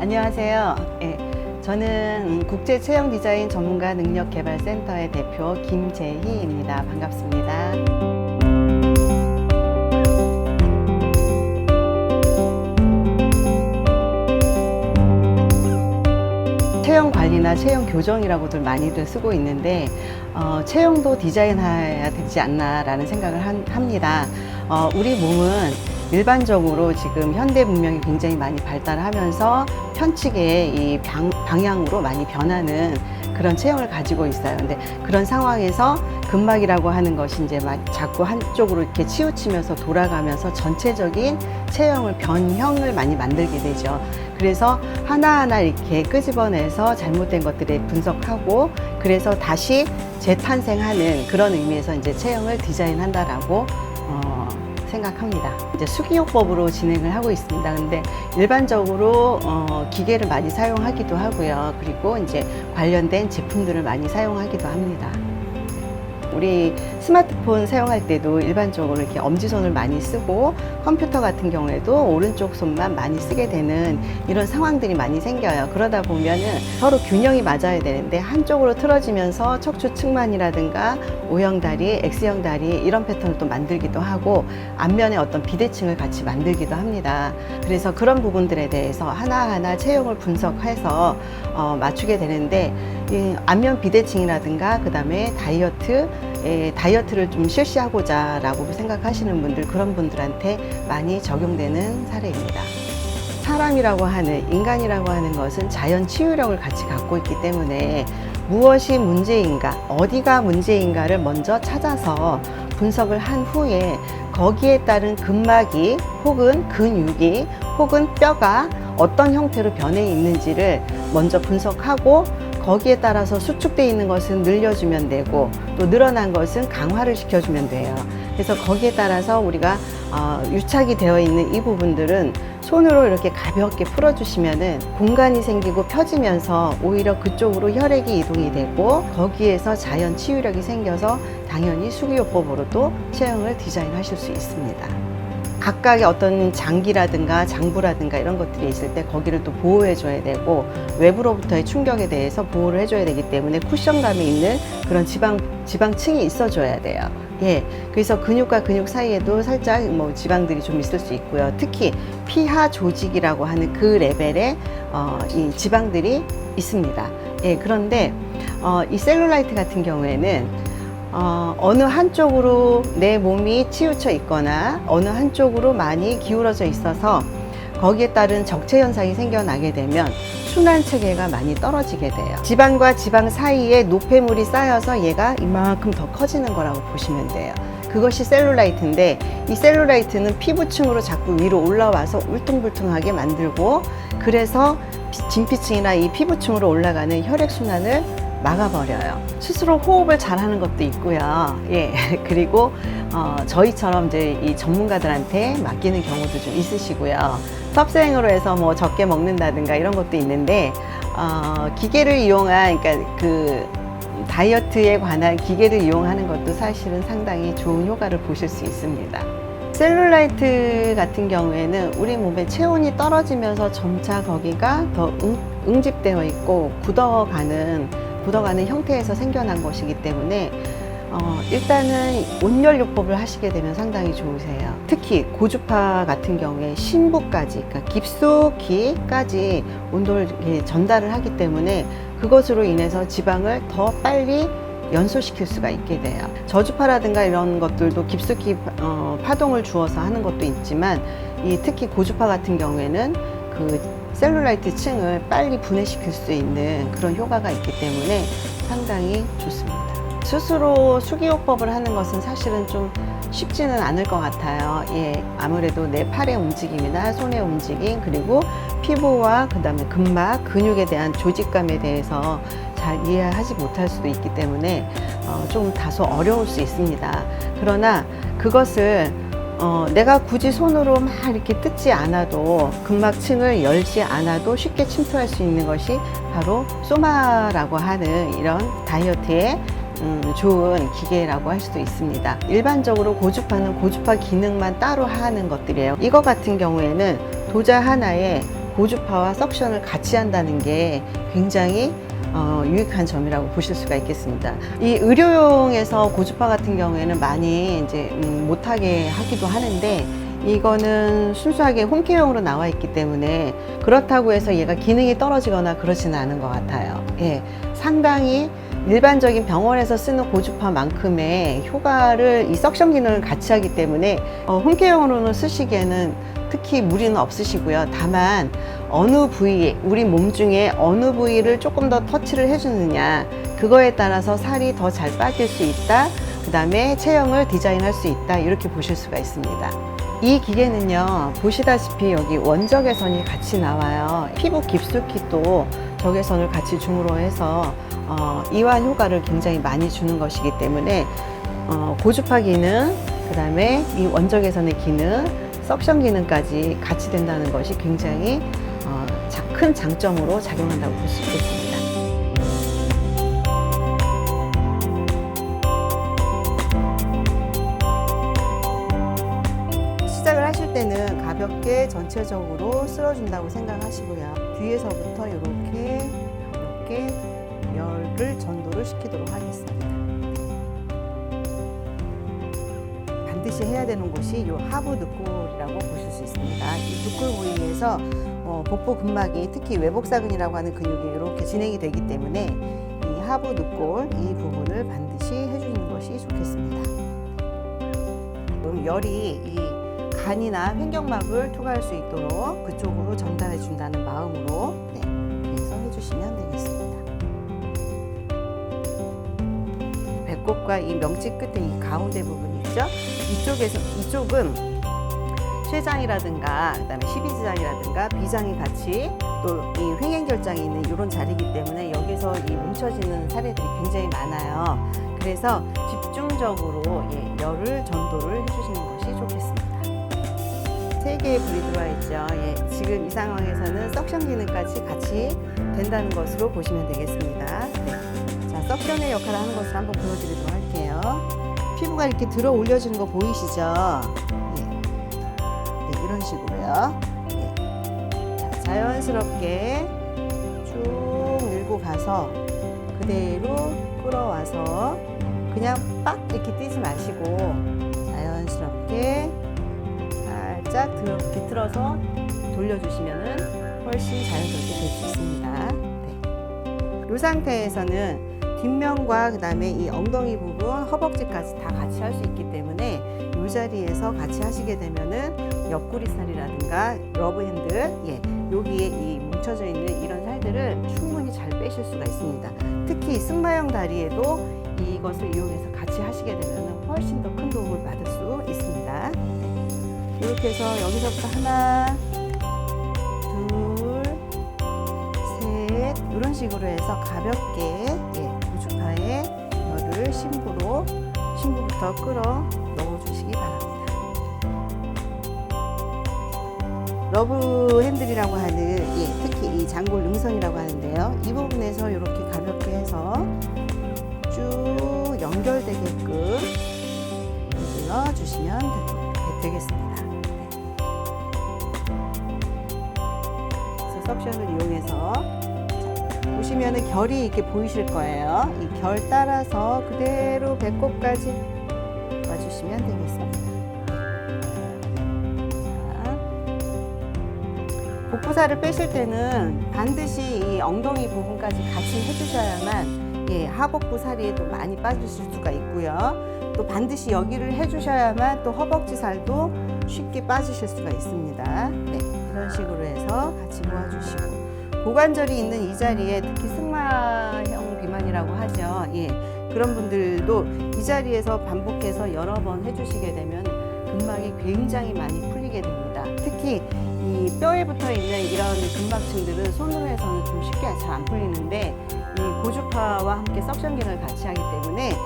안녕하세요. 예, 저는 국제 체형 디자인 전문가 능력개발센터의 대표 김재희입니다. 반갑습니다. 체형 관리나 체형 교정이라고들 많이들 쓰고 있는데 체형도 디자인해야 되지 않나라는 생각을 합니다. 우리 몸은 일반적으로 지금 현대 문명이 굉장히 많이 발달하면서 편측의 이 방향으로 많이 변하는 그런 체형을 가지고 있어요. 근데 그런 상황에서 근막이라고 하는 것이 이제 자꾸 한쪽으로 이렇게 치우치면서 돌아가면서 전체적인 체형을 변형을 많이 만들게 되죠. 그래서 하나하나 이렇게 끄집어내서 잘못된 것들을 분석하고 그래서 다시 재탄생하는 그런 의미에서 이제 체형을 디자인한다라고 생각합니다. 이제 수기요법으로 진행을 하고 있습니다. 근데 일반적으로 기계를 많이 사용하기도 하고요. 그리고 이제 관련된 제품들을 많이 사용하기도 합니다. 우리 스마트폰 사용할 때도 일반적으로 이렇게 엄지손을 많이 쓰고 컴퓨터 같은 경우에도 오른쪽 손만 많이 쓰게 되는 이런 상황들이 많이 생겨요. 그러다 보면은 서로 균형이 맞아야 되는데 한쪽으로 틀어지면서 척추 측만이라든가 O형 다리, X형 다리 이런 패턴을 또 만들기도 하고 앞면에 어떤 비대칭을 같이 만들기도 합니다. 그래서 그런 부분들에 대해서 하나하나 체형을 분석해서 맞추게 되는데 이 앞면 비대칭이라든가 그 다음에 다이어트를 좀 실시하고자 라고 생각하시는 분들, 그런 분들한테 많이 적용되는 사례입니다. 사람이라고 하는, 인간이라고 하는 것은 자연 치유력을 같이 갖고 있기 때문에 무엇이 문제인가, 어디가 문제인가를 먼저 찾아서 분석을 한 후에 거기에 따른 근막이 혹은 근육이 혹은 뼈가 어떤 형태로 변해 있는지를 먼저 분석하고 거기에 따라서 수축되어 있는 것은 늘려주면 되고 또 늘어난 것은 강화를 시켜주면 돼요. 그래서 거기에 따라서 우리가 유착이 되어 있는 이 부분들은 손으로 이렇게 가볍게 풀어주시면은 공간이 생기고 펴지면서 오히려 그쪽으로 혈액이 이동이 되고 거기에서 자연 치유력이 생겨서 당연히 수기요법으로도 체형을 디자인하실 수 있습니다. 각각의 어떤 장기라든가 장부라든가 이런 것들이 있을 때 거기를 또 보호해 줘야 되고 외부로부터의 충격에 대해서 보호를 해줘야 되기 때문에 쿠션감이 있는 그런 지방층이 있어 줘야 돼요. 예, 그래서 근육과 근육 사이에도 살짝 지방들이 좀 있을 수 있고요. 특히 피하 조직이라고 하는 그 레벨의 이 지방들이 있습니다. 예, 그런데 이 셀룰라이트 같은 경우에는 어느 한쪽으로 내 몸이 치우쳐 있거나 어느 한쪽으로 많이 기울어져 있어서 거기에 따른 적체 현상이 생겨나게 되면 순환 체계가 많이 떨어지게 돼요. 지방과 지방 사이에 노폐물이 쌓여서 얘가 이만큼 더 커지는 거라고 보시면 돼요. 그것이 셀룰라이트인데 이 셀룰라이트는 피부층으로 자꾸 위로 올라와서 울퉁불퉁하게 만들고 그래서 진피층이나 이 피부층으로 올라가는 혈액순환을 막아버려요. 스스로 호흡을 잘하는 것도 있고요. 예, 그리고 저희처럼 이제 이 전문가들한테 맡기는 경우도 좀 있으시고요. 섭생으로 해서 적게 먹는다든가 이런 것도 있는데 기계를 이용한, 그러니까 그 다이어트에 관한 기계를 이용하는 것도 사실은 상당히 좋은 효과를 보실 수 있습니다. 셀룰라이트 같은 경우에는 우리 몸의 체온이 떨어지면서 점차 거기가 더 응집되어 있고 굳어가는 형태에서 생겨난 것이기 때문에 일단은 온열요법을 하시게 되면 상당히 좋으세요. 특히 고주파 같은 경우에 심부까지, 그러니까 깊숙이까지 온도를 전달을 하기 때문에 그것으로 인해서 지방을 더 빨리 연소시킬 수가 있게 돼요. 저주파라든가 이런 것들도 깊숙이 파동을 주어서 하는 것도 있지만 특히 고주파 같은 경우에는 그 셀룰라이트 층을 빨리 분해시킬 수 있는 그런 효과가 있기 때문에 상당히 좋습니다. 스스로 수기요법을 하는 것은 사실은 좀 쉽지는 않을 것 같아요. 예, 아무래도 내 팔의 움직임이나 손의 움직임 그리고 피부와 그 다음에 근막, 근육에 대한 조직감에 대해서 잘 이해하지 못할 수도 있기 때문에 좀 다소 어려울 수 있습니다. 그러나 그것을 내가 굳이 손으로 막 이렇게 뜯지 않아도 근막층을 열지 않아도 쉽게 침투할 수 있는 것이 바로 소마라고 하는 이런 다이어트의 좋은 기계라고 할 수도 있습니다. 일반적으로 고주파는 고주파 기능만 따로 하는 것들이에요. 이거 같은 경우에는 도자 하나에 고주파와 석션을 같이 한다는 게 굉장히 유익한 점이라고 보실 수가 있겠습니다. 이 의료용에서 고주파 같은 경우에는 많이 이제 못하게 하기도 하는데, 이거는 순수하게 홈케어용으로 나와 있기 때문에 그렇다고 해서 얘가 기능이 떨어지거나 그러지는 않은 것 같아요. 예, 상당히 일반적인 병원에서 쓰는 고주파만큼의 효과를 이 석션 기능을 같이 하기 때문에 홈케어용으로는 쓰시기에는 특히 무리는 없으시고요. 다만 어느 부위, 우리 몸 중에 어느 부위를 조금 더 터치를 해주느냐, 그거에 따라서 살이 더 잘 빠질 수 있다, 그 다음에 체형을 디자인할 수 있다, 이렇게 보실 수가 있습니다. 이 기계는요, 보시다시피 여기 원적외선이 같이 나와요. 피부 깊숙이도 적외선을 같이 줌으로 해서 이완 효과를 굉장히 많이 주는 것이기 때문에 고주파 기능, 그 다음에 이 원적외선의 기능, 석션 기능까지 같이 된다는 것이 굉장히 큰 장점으로 작용한다고 볼 수 있겠습니다. 시작을 하실 때는 가볍게 전체적으로 쓸어준다고 생각하시고요. 뒤에서부터 이렇게 가볍게 열을 전도를 시키도록 하겠습니다. 반드시 해야 되는 곳이 이 하부 늑골이라고 보실 수 있습니다. 이 늑골 부위에서 복부 근막이, 특히 외복사근이라고 하는 근육이 이렇게 진행이 되기 때문에 이 하부 늑골 이 부분을 반드시 해주는 것이 좋겠습니다. 그럼 열이 이 간이나 횡격막을 투과할 수 있도록 그쪽으로 전달해 준다는 마음으로 그래서 해주시면 되겠습니다. 배꼽과 이 명치 끝에 이 가운데 부분 있죠? 이쪽은 췌장이라든가 그다음에 십이지장이라든가 비장이 같이 또 이 횡행결장이 있는 이런 자리이기 때문에 여기서 이 뭉쳐지는 사례들이 굉장히 많아요. 그래서 집중적으로 열을 전도를 해주시는 것이 좋겠습니다. 3개의 불이 들어와 있죠. 지금 이 상황에서는 석션 기능까지 같이 된다는 것으로 보시면 되겠습니다. 자, 석션의 역할을 하는 것을 한번 보여드리도록 할게요. 피부가 이렇게 들어 올려지는 거 보이시죠? 이런 식으로요. 자, 자연스럽게 쭉 밀고 가서 그대로 끌어와서 그냥 빡 이렇게 뛰지 마시고 자연스럽게 살짝 이렇게 틀어서 돌려주시면 훨씬 자연스럽게 될 수 있습니다. 이 상태에서는 뒷면과 그 다음에 이 엉덩이 부분, 허벅지까지 다 같이 할 수 있기 때문에 이 자리에서 같이 하시게 되면은 옆구리살이라든가 러브핸드, 여기에 이 뭉쳐져 있는 이런 살들을 충분히 잘 빼실 수가 있습니다. 특히 승마형 다리에도 이것을 이용해서 같이 하시게 되면 훨씬 더 큰 도움을 받을 수 있습니다. 이렇게 해서 여기서부터 하나, 둘, 셋, 이런 식으로 해서 가볍게 고주파에 열을 심부부터 끌어 넣어주시기 바랍니다. 러브 핸들이라고 하는 특히 이 장골 능선이라고 하는데요. 이 부분에서 이렇게 가볍게 해서 쭉 연결되게끔 눌러주시면 되겠습니다. 그래서 석션을 이용해서 보시면은 결이 이렇게 보이실 거예요. 이 결 따라서 그대로 배꼽까지 와주시면 되겠습니다. 복부살을 빼실 때는 반드시 이 엉덩이 부분까지 같이 해주셔야만 하복부 살이 또 많이 빠지실 수가 있고요. 또 반드시 여기를 해주셔야만 또 허벅지 살도 쉽게 빠지실 수가 있습니다. 이런 식으로 해서 같이 모아주시고, 고관절이 있는 이 자리에 특히 승마형 비만이라고 하죠. 그런 분들도 이 자리에서 반복해서 여러 번 해주시게 되면 근막이 굉장히 많이 풀리게 됩니다. 특히 이 뼈에 붙어 있는 이런 근막층들은 손으로 해서는 좀 쉽게 잘 안 풀리는데 이 고주파와 함께 석션 기능을 같이 하기 때문에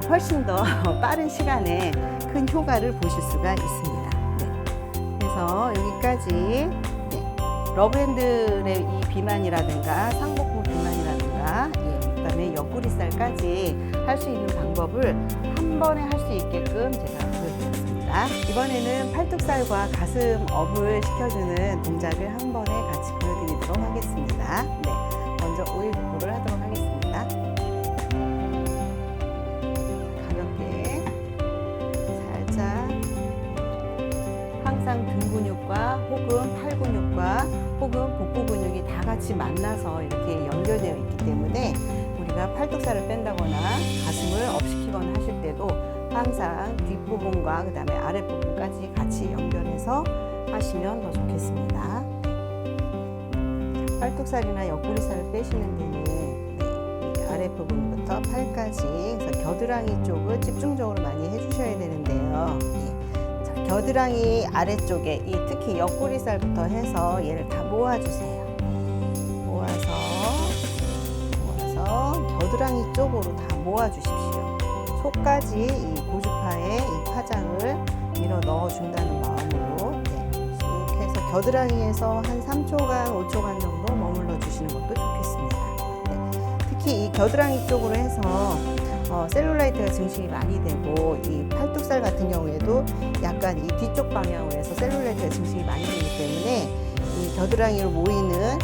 훨씬 더 빠른 시간에 큰 효과를 보실 수가 있습니다. 그래서 여기까지 러브핸들의 이 비만이라든가 상복부 비만이라든가 그다음에 옆구리살까지 할 수 있는 방법을 한 번에 할 수 있게끔 제가 보여드렸습니다. 이번에는 팔뚝살과 가슴 업을 시켜주는 동작을 한 번에 같이 같이 만나서 이렇게 연결되어 있기 때문에 우리가 팔뚝살을 뺀다거나 가슴을 업시키거나 하실 때도 항상 뒷부분과 그 다음에 아랫부분까지 같이 연결해서 하시면 더 좋겠습니다. 팔뚝살이나 옆구리살을 빼시는 데는 이 아랫부분부터 팔까지, 그래서 겨드랑이 쪽을 집중적으로 많이 해주셔야 되는데요. 자, 겨드랑이 아래쪽에 특히 옆구리살부터 해서 얘를 다 모아주세요. 모아서 겨드랑이 쪽으로 다 모아주십시오. 속까지 이 고주파에 이 파장을 밀어 넣어준다는 마음으로 쭉 해서 겨드랑이에서 한 3초간, 5초간 정도 머물러 주시는 것도 좋겠습니다. 특히 이 겨드랑이 쪽으로 해서 셀룰라이트가 증식이 많이 되고, 이 팔뚝살 같은 경우에도 약간 이 뒤쪽 방향으로 해서 셀룰라이트가 증식이 많이 되기 때문에 이 겨드랑이로 모이는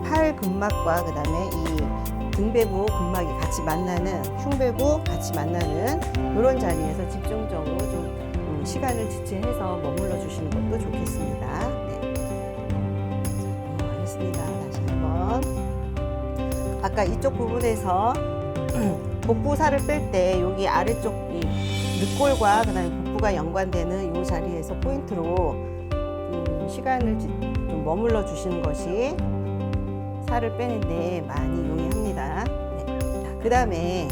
팔 근막과 그 다음에 이 등배부 근막이 같이 만나는, 흉배부 같이 만나는 이런 자리에서 집중적으로 좀 시간을 지체해서 머물러 주시는 것도 좋겠습니다. 네. 알겠습니다. 다시 한번. 아까 이쪽 부분에서 복부 살을 뺄 때 여기 아래쪽 이 늑골과 그 다음에 복부가 연관되는 이 자리에서 포인트로 시간을 좀 머물러 주시는 것이 살을 빼는데 많이 용이합니다. 네. 그 다음에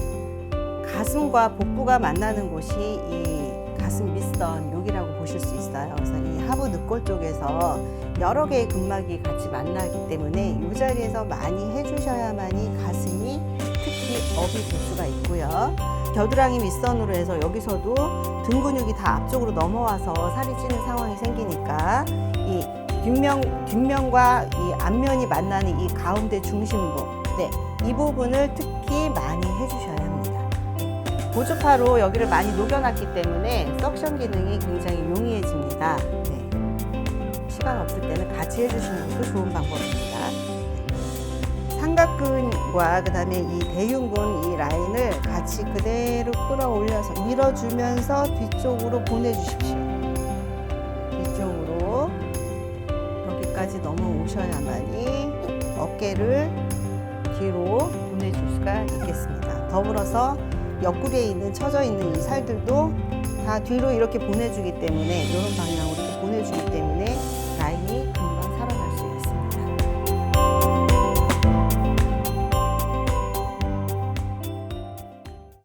가슴과 복부가 만나는 곳이 이 가슴 밑선 여기라고 보실 수 있어요. 그래서 이 하부 늑골 쪽에서 여러 개의 근막이 같이 만나기 때문에 이 자리에서 많이 해주셔야만이 가슴이 특히 업이 될 수가 있고요. 겨드랑이 밑선으로 해서 여기서도 등 근육이 다 앞쪽으로 넘어와서 살이 찌는 상황이 생기니까 이 뒷면과 이 앞면이 만나는 이 가운데 중심부, 네, 이 부분을 특히 많이 해주셔야 합니다. 고주파로 여기를 많이 녹여놨기 때문에 석션 기능이 굉장히 용이해집니다. 네. 시간 없을 때는 같이 해주시는 것도 좋은 방법입니다. 삼각근과 그 다음에 이 대흉근 이 라인을 같이 그대로 끌어올려서 밀어주면서 뒤쪽으로 보내주십시오. 뒤쪽으로 여기까지 넘어오셔야만이 어깨를 뒤로 보내줄 수가 있겠습니다. 더불어서 옆구리에 있는 처져 있는 이 살들도 다 뒤로 이렇게 보내주기 때문에 이런 방향으로